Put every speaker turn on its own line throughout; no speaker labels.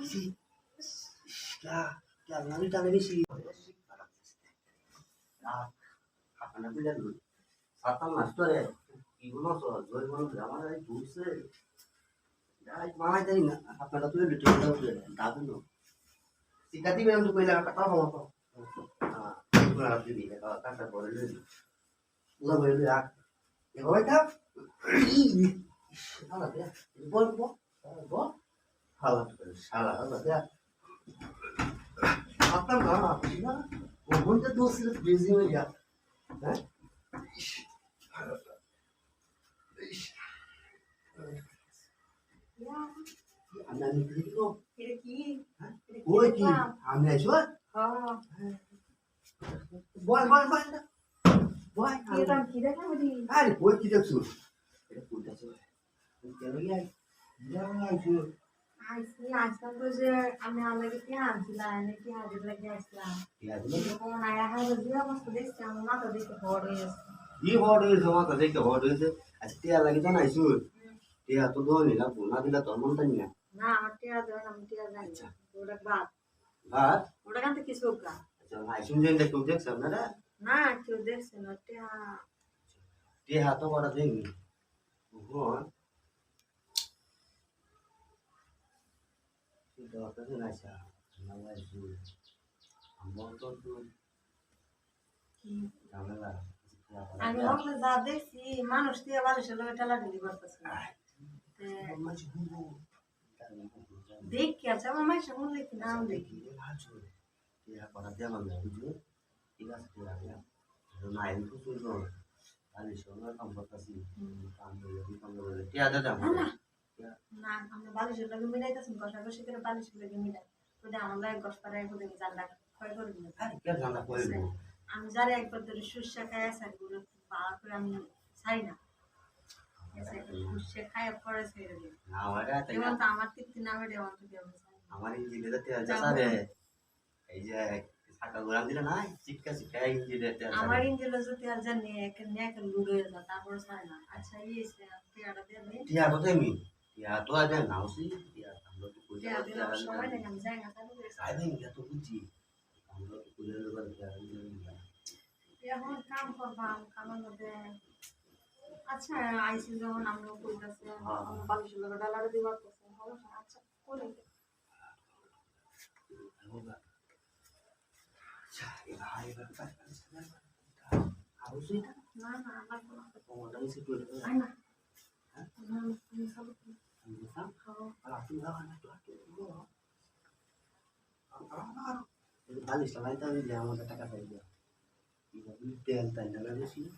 Sí, क्या नानी टाने भी सी আপনারা বিলেন সাতাম মাস্টারে কি বলো তো জয় বলো আমার এই দুসে যাই মামাই দেই না আপনারা তুলে দিতে দাও দাদু নো সিকাতি বেন তো কইলা কাটা হলো তো হ্যাঁ পুরা রাত দিবি কাটা বলে লই পুরা বলে লই আ এ হয় তা শালা দে বল বল বল শালা শালা দে আপনার না না वो घंटे दो सिर्फ बिजी हो गया है আমরা নিতে দিব
এটা কি
ওই কি আমি আইছো
হ্যাঁ
বল বল বল বল
এটা কি দেখা বলি
আরে ওই কি দেখছো এটা কোনটা ছিল কেন গিয়ে জানা আইছো
আইসি আজকাল তো যে আমি আলাদা কি আনছিলাম নাকি হাজির লাগে আসলাম
ইয়া দিলে
কোন আয়া হাজির দিয়ে মস্ত দেখছি আমার মাথা দেখে বড় হয়েছে
ই বড় হইছে আমার কাছে কি বড় হইছে আজকে লাগে জানা আইছো টিয়া তো দোনি না না দিলা তোর মন তাই না
না আমার টিয়া দেন আমি টিয়া জানি ওটা বাদ
ভাত
ওটা কান্তে কিছু কা
আচ্ছা আইসুন যেন দেখো দেখছ আপনারা
না কেউ দেখছে না টিয়া
টিয়া তো বড় দেনি ভগবান itu apa sih nasa nama itu ambon tuh ঝামেলা
আমি ওকে যা দেখছি মানুষ টিয়া বালিশের লগে ঠেলা ঠেলি করতেছে দেখি আছে আমার মায়ের সঙ্গে দেখি নাম দেখি
টিয়া করা দেওয়া যাবে বুঝলো ঠিক আছে টিয়া দেওয়া না এমনি শুনছো বালিশের লগে কাম করতেছি কাম করে টিয়া দাদা
না আমরা বালিশের লগে মিলাইতেছি কষাকষি করে বালিশের লগে মিলাই ওটা আমার লাগে গস পাড়ায় করে জানলা ক্ষয় করে দিল
কে জানা কইবো
আমি যারা একবার ধরে সুস্যা খাই আসার গুলো ভালো করে আমি ছাই না সুস্যা খাই পরে ছেড়ে দিই
না ওটা
যেমন তো আমার তৃপ্তি না বেড়ে আমার তো কেমন
আমার ইঞ্জিনিয়ার তেল যাবে এই যে সাকা গোলাম দিলে না চিটকা চিটকা ইঞ্জিনিয়ার তেল
আমার ইঞ্জিনিয়ার যদি আর জানি এক নেক লুড়ে যায় তারপর ছাই না আচ্ছা এই টিয়াটা দিয়ে দে
টিয়া তো দেমি টিয়া তো আজ নাওসি টিয়া আমরা তো কই
টিয়া দিলে সময় নেই আমি যাই না তাহলে
সাইবে ইয়া তো বুঝি আমরা তো কইলে লোক টিয়া
এখন কাম করবাম কামের মধ্যে আচ্ছা আইসি যখন আমরা কইতাছে বালিশের লগে ডালারে দিবার করছে আচ্ছা করে না না আমার কোনো না
balis lang ito hindi ako magkakasay niya. Teal tayo na lang siya.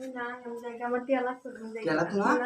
না আমি জায়গা আমার টিয়া লাগতো
Kaya lang ito nga.